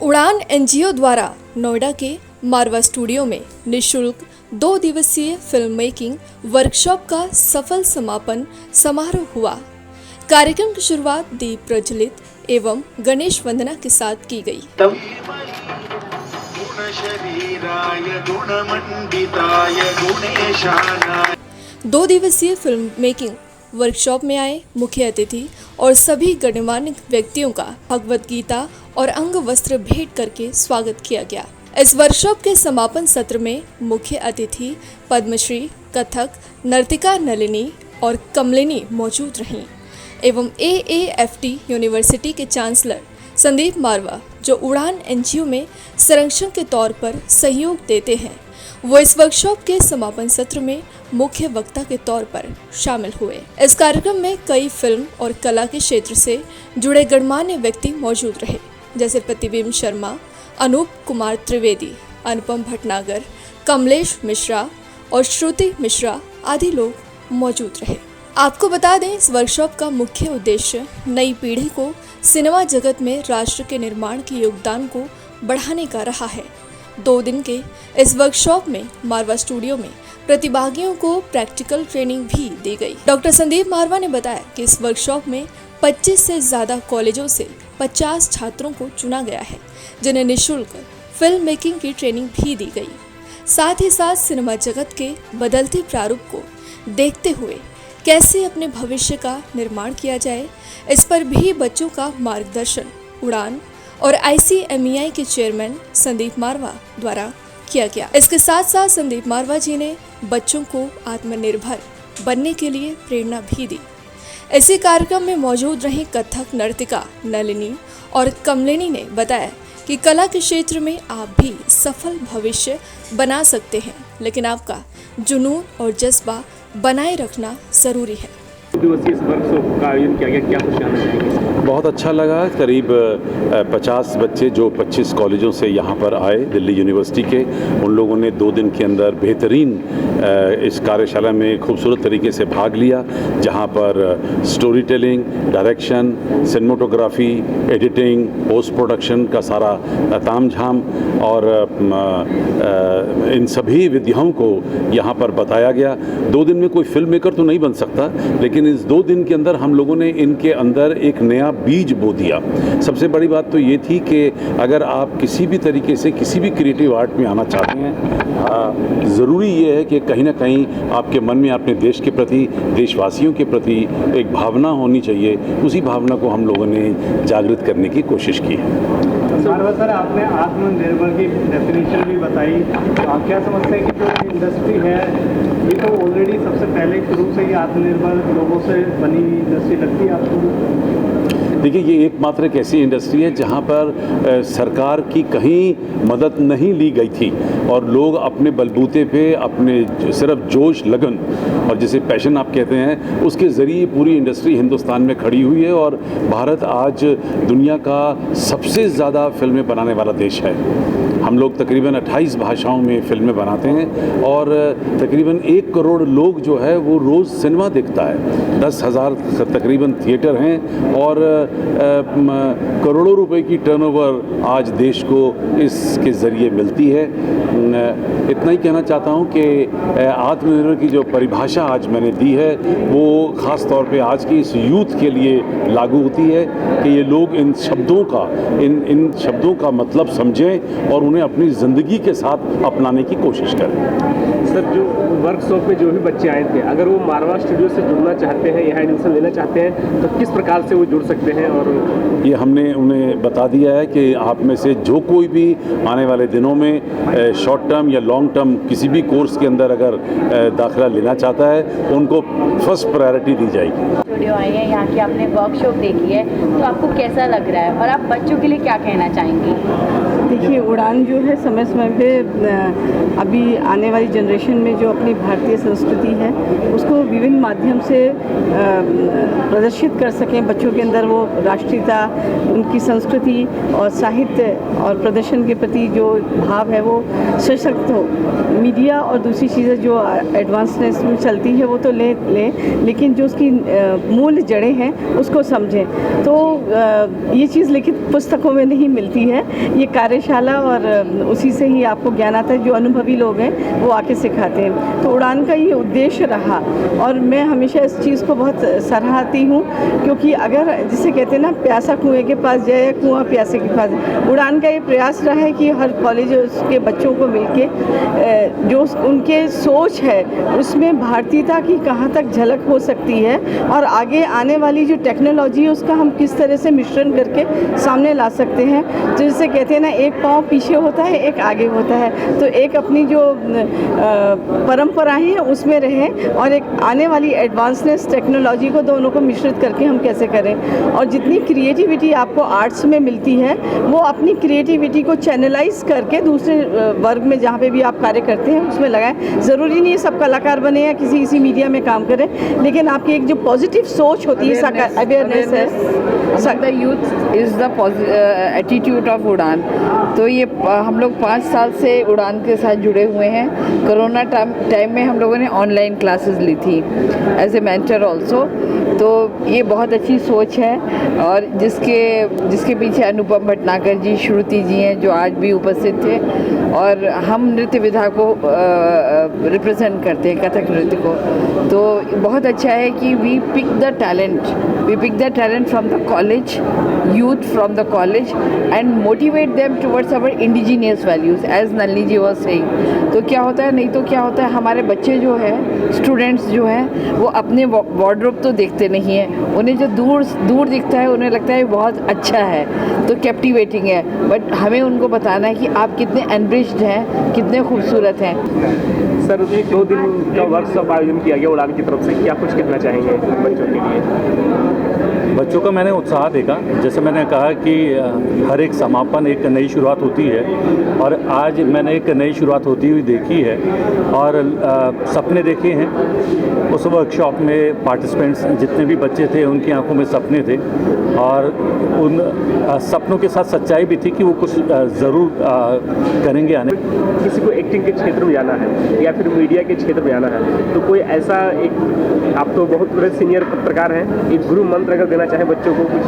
उड़ान एनजीओ द्वारा नोएडा के मारवा स्टूडियो में निःशुल्क 2 दिवसीय फिल्म मेकिंग वर्कशॉप का सफल समापन समारोह हुआ। कार्यक्रम की शुरुआत दीप प्रज्वलित एवं गणेश वंदना के साथ की गई। 2 दिवसीय फिल्म मेकिंग वर्कशॉप में आए मुख्य अतिथि और सभी गणमान्य व्यक्तियों का भगवत गीता और अंग वस्त्र भेंट करके स्वागत किया गया। इस वर्कशॉप के समापन सत्र में मुख्य अतिथि पद्मश्री कथक नर्तिका नलिनी और कमलिनी मौजूद रहीं एवं AAFT यूनिवर्सिटी के चांसलर संदीप मारवा, जो उड़ान एनजीओ में संरक्षक के तौर पर सहयोग देते हैं, वो इस वर्कशॉप के समापन सत्र में मुख्य वक्ता के तौर पर शामिल हुए। इस कार्यक्रम में कई फिल्म और कला के क्षेत्र से जुड़े गणमान्य व्यक्ति मौजूद रहे, जैसे प्रतिबिंब शर्मा, अनूप कुमार त्रिवेदी, अनुपम भटनागर, कमलेश मिश्रा और श्रुति मिश्रा आदि लोग मौजूद रहे। आपको बता दें, इस वर्कशॉप का मुख्य उद्देश्य नई पीढ़ी को सिनेमा जगत में राष्ट्र के निर्माण के योगदान को बढ़ाने का रहा है। 2 दिन के इस वर्कशॉप में मारवा स्टूडियो में प्रतिभागियों को प्रैक्टिकल ट्रेनिंग भी दी गई। डॉक्टर संदीप मारवा ने बताया कि इस वर्कशॉप में 25 से ज़्यादा कॉलेजों से 50 छात्रों को चुना गया है, जिन्हें निःशुल्क फिल्म मेकिंग की ट्रेनिंग भी दी गई। साथ ही साथ सिनेमा जगत के बदलते प्रारूप को देखते हुए कैसे अपने भविष्य का निर्माण किया जाए, इस पर भी बच्चों का मार्गदर्शन उड़ान और ICMEI के चेयरमैन संदीप मारवा द्वारा किया गया। इसके साथ साथ संदीप मारवा जी ने बच्चों को आत्मनिर्भर बनने के लिए प्रेरणा भी दी। इसी कार्यक्रम में मौजूद रही कथक नर्तिका नलिनी और कमलिनी ने बताया कि कला के क्षेत्र में आप भी सफल भविष्य बना सकते हैं, लेकिन आपका जुनून और जज्बा बनाए रखना जरूरी है। इस वर्कशॉप का आयोजन किया गया, क्या कुछ जानना चाहेंगे? बहुत अच्छा लगा। करीब 50 बच्चे जो 25 कॉलेजों से यहाँ पर आए दिल्ली यूनिवर्सिटी के, उन लोगों ने 2 दिन के अंदर बेहतरीन इस कार्यशाला में खूबसूरत तरीके से भाग लिया, जहाँ पर story telling, direction, cinematography, editing, post production का सारा तामझाम और इन सभी विधियों को यहाँ पर बताया गया। 2 दिन में कोई फिल्म मेकर तो नहीं बन सकता, लेकिन इस 2 दिन के अंदर हम लोगों ने इनके अंदर एक नया बीज बो दिया। सबसे बड़ी बात तो ये थी कि अगर आप किसी भी तरीके से किसी भी क्रिएटिव आर्ट में आना चाहते हैं, ज़रूरी ये है कि कहीं ना कहीं आपके मन में अपने देश के प्रति, देशवासियों के प्रति एक भावना होनी चाहिए। उसी भावना को हम लोगों ने जागृत करने की कोशिश की है। सर, आपने आत्मनिर्भर की डेफिनेशन भी बताई। आप क्या समझते हैं कि जो इंडस्ट्री है ये तो ऑलरेडी सबसे पहले शुरू से ही आत्मनिर्भर लोगों से बनी इंडस्ट्री लगती है आपको? देखिए, ये एकमात्र एक ऐसी इंडस्ट्री है जहाँ पर सरकार की कहीं मदद नहीं ली गई थी और लोग अपने बलबूते पे, अपने सिर्फ जोश, लगन और जिसे पैशन आप कहते हैं, उसके ज़रिए पूरी इंडस्ट्री हिंदुस्तान में खड़ी हुई है और भारत आज दुनिया का सबसे ज़्यादा फिल्में बनाने वाला देश है। हम लोग तकरीबन 28 भाषाओं में फिल्में बनाते हैं और तकरीबन 1 करोड़ लोग जो है वो रोज़ सिनेमा देखता है। 10,000 तकरीबन थिएटर हैं और करोड़ों रुपए की टर्नओवर आज देश को इसके ज़रिए मिलती है। इतना ही कहना चाहता हूँ कि आत्मनिर्भर की जो परिभाषा आज मैंने दी है वो ख़ास तौर पे आज की इस यूथ के लिए लागू होती है कि ये लोग इन शब्दों का मतलब समझें और उन्हें अपनी ज़िंदगी के साथ अपनाने की कोशिश करें। सर, जो वर्कशॉप में जो भी बच्चे आए थे, अगर वो मारवा स्टूडियो से जुड़ना चाहते हैं, यहाँ एडमिशन लेना चाहते हैं, तो किस प्रकार से वो जुड़ सकते हैं? और ये हमने उन्हें बता दिया है कि आप में से जो कोई भी आने वाले दिनों में शॉर्ट टर्म या लॉन्ग टर्म किसी भी कोर्स के अंदर अगर दाखिला लेना चाहता है, उनको फर्स्ट प्रायोरिटी दी जाएगी। स्टूडियो आई है, यहाँ की आपने वर्कशॉप देखी है, तो आपको कैसा लग रहा है और आप बच्चों के लिए क्या कहना चाहेंगी? देखिए, उड़ान जो है समय समय पे अभी आने वाली जनरेशन में जो अपनी भारतीय संस्कृति है उसको विभिन्न माध्यम से प्रदर्शित कर सकें, बच्चों के अंदर वो राष्ट्रीयता, उनकी संस्कृति और साहित्य और प्रदर्शन के प्रति जो भाव है वो सशक्त हो। मीडिया और दूसरी चीज़ें जो एडवांसनेस में चलती है वो तो लेकिन जो उसकी मूल जड़ें हैं उसको समझें। तो ये चीज़ लिखित पुस्तकों में नहीं मिलती है, ये कार्यशाला और उसी से ही आपको ज्ञान आता है। जो अनुभवी लोग हैं वो आके सिखाते हैं। तो उड़ान का ये उद्देश्य रहा और मैं हमेशा इस चीज़ को बहुत सराहती हूँ, क्योंकि अगर जिसे कहते हैं ना, प्यासा कुएं के पास जाए या कुआं प्यासे के पास, उड़ान का ये प्रयास रहा है कि हर कॉलेज के बच्चों को मिलके जो उनके सोच है उसमें भारतीयता की कहाँ तक झलक हो सकती है और आगे आने वाली जो टेक्नोलॉजी है उसका हम किस तरह से मिश्रण करके सामने ला सकते हैं। जिसे कहते हैं ना, एक पाँव पीछे होता है, एक आगे होता है। तो एक अपनी जो परंपराएं हैं उसमें रहें और एक आने वाली एडवांसनेस टेक्नोलॉजी को दोनों को मिश्रित करके हम कैसे करें। और जितनी क्रिएटिविटी आपको आर्ट्स में मिलती है वो अपनी क्रिएटिविटी को चैनलाइज करके दूसरे वर्ग में जहाँ पे भी आप कार्य करते हैं उसमें लगाएं। ज़रूरी नहीं है सब कलाकार बने या किसी मीडिया में काम करें, लेकिन आपकी एक जो पॉजिटिव सोच होती है, अवेयरनेस है। The youth is the attitude of उड़ान। तो ये हम लोग 5 साल से उड़ान के साथ जुड़े हुए हैं। कोरोना टाइम में हम लोगों ने ऑनलाइन क्लासेस ली थी एज ए मेंटर ऑल्सो। तो ये बहुत अच्छी सोच है और जिसके पीछे अनुपम भटनागर जी, श्रुति जी हैं जो आज भी उपस्थित थे, और हम नृत्य विधा को रिप्रेजेंट करते हैं, कथक नृत्य को। तो बहुत अच्छा है कि we pick the talent from the college, youth from the college and motivate them towards our indigenous values as Nalini ji was saying. तो क्या होता है, नहीं तो क्या होता है, हमारे बच्चे जो है, स्टूडेंट्स जो हैं, वो अपने वार्डरोब तो देखते नहीं हैं, उन्हें जो दूर दिखता है उन्हें लगता है बहुत अच्छा है, तो कैप्टिवेटिंग है। बट हमें उनको बताना है कि आप कितने एनरिच्ड हैं, कितने खूबसूरत हैं। सर, 2 दिन का वर्कशॉप आयोजन किया गया उड़ान की तरफ से, क्या कुछ कहना चाहेंगे बच्चों के लिए? बच्चों का मैंने उत्साह देखा। जैसे मैंने कहा कि हर एक समापन एक नई शुरुआत होती है और आज मैंने एक नई शुरुआत होती हुई देखी है और सपने देखे हैं। उस वर्कशॉप में पार्टिसिपेंट्स जितने भी बच्चे थे उनकी आंखों में सपने थे और उन सपनों के साथ सच्चाई भी थी कि वो कुछ ज़रूर करेंगे आने। किसी को एक्टिंग के क्षेत्र में जाना है या फिर मीडिया के क्षेत्र में जाना है, तो कोई ऐसा एक, आप तो बहुत बड़े सीनियर पत्रकार हैं, एक गुरु मंत्र अगर देना चाहे बच्चों को कुछ?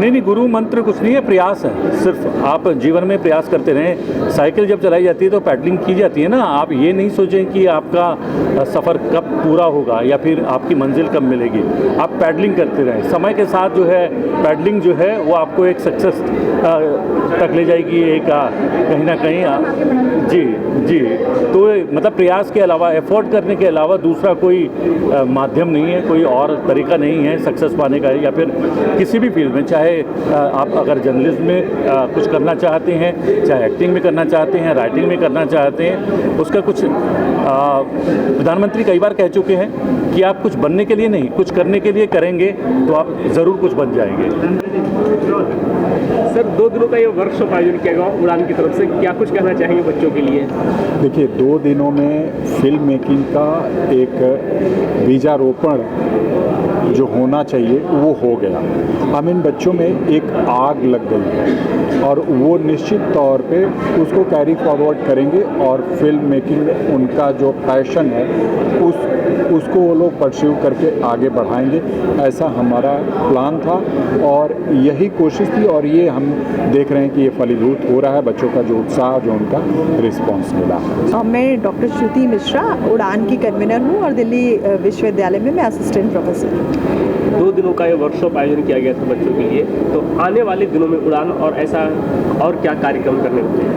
नहीं, गुरु मंत्र कुछ नहीं है, प्रयास है। सिर्फ आप जीवन में प्रयास करते रहें। साइकिल जब चलाई जाती है तो पैडलिंग की जाती है ना। आप ये नहीं सोचें कि आपका सफ़र कब पूरा होगा या फिर आपकी मंजिल कब मिलेगी। आप पैडलिंग करते रहें। समय के साथ जो है पैडलिंग जो है वो आपको एक सक्सेस तक ले जाएगी, एक कहीं ना कहीं। जी, तो मतलब प्रयास के अलावा, एफर्ट करने के अलावा दूसरा कोई माध्यम नहीं है, कोई और तरीका नहीं है सक्सेस पाने का। या फिर किसी भी फील्ड में, चाहे आप अगर जर्नलिज्म में कुछ करना चाहते हैं, चाहे एक्टिंग में करना चाहते हैं, राइटिंग में करना चाहते हैं, उसका कुछ प्रधानमंत्री कई बार कह चुके हैं कि आप कुछ बनने के लिए नहीं, कुछ करने के लिए करेंगे तो आप ज़रूर कुछ बन जाएंगे। सर, 2 दिनों का ये वर्कशॉप आयोजन किया गया उड़ान की तरफ से, क्या कुछ कहना चाहेंगे बच्चों के लिए? देखिए, 2 दिनों में फिल्म मेकिंग का एक बीजारोपण जो होना चाहिए वो हो गया। हम इन बच्चों में एक आग लग गई है और वो निश्चित तौर पे उसको कैरी फॉरवर्ड करेंगे और फिल्म मेकिंग में उनका जो पैशन है उसको वो लोग परस्यू करके आगे बढ़ाएंगे। ऐसा हमारा प्लान था और यही कोशिश थी और ये हम देख रहे हैं कि ये फलीभूत हो रहा है। बच्चों का जो उत्साह, जो उनका रिस्पॉन्स मिला है। मैं डॉक्टर श्रुति मिश्रा उड़ान की कन्वीनर हूँ और दिल्ली विश्वविद्यालय में मैं असिस्टेंट प्रोफेसर हूँ। 2 दिनों का ये वर्कशॉप आयोजन किया गया था बच्चों के लिए, तो आने वाले दिनों में उड़ान और ऐसा और क्या कार्यक्रम करने होते हैं?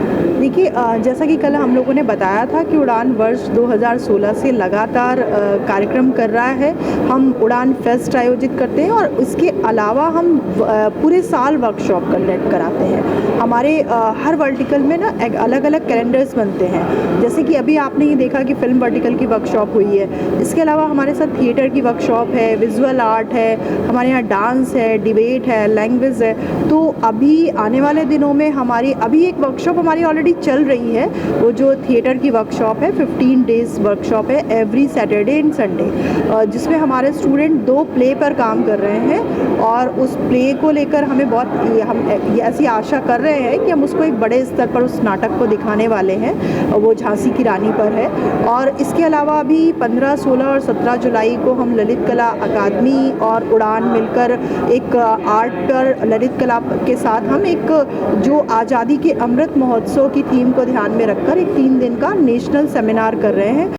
देखिए जैसा कि कल हम लोगों ने बताया था कि उड़ान वर्ष 2016 से लगातार कार्यक्रम कर रहा है। हम उड़ान फेस्ट आयोजित करते हैं और इसके अलावा हम पूरे साल वर्कशॉप कंडक्ट कराते हैं। हमारे हर वर्टिकल में ना अलग अलग कैलेंडर्स बनते हैं, जैसे कि अभी आपने ये देखा कि फिल्म वर्टिकल की वर्कशॉप हुई है। इसके अलावा हमारे साथ थिएटर की वर्कशॉप है, विजुअल आर्ट है, हमारे यहाँ डांस है, डिबेट है, लैंग्वेज है। तो अभी आने वाले दिनों में हमारी अभी एक वर्कशॉप हमारी ऑलरेडी चल रही है, वो जो थिएटर की वर्कशॉप है, 15 डेज़ वर्कशॉप है एवरी सैटरडे एंड संडे, जिसमें हमारे स्टूडेंट 2 प्ले पर काम कर रहे हैं और उस प्ले को लेकर हम ऐसी आशा कर रहे हैं कि हम उसको एक बड़े स्तर पर उस नाटक को दिखाने वाले हैं। वो झांसी की रानी पर है। और इसके अलावा अभी 15, 16 और 17 जुलाई को हम ललित कला अकादमी और उड़ान मिलकर एक आर्ट पर ललित कला के साथ हम एक जो आज़ादी के अमृत महोत्सव की थीम को ध्यान में रखकर एक 3 दिन का नेशनल सेमिनार कर रहे हैं,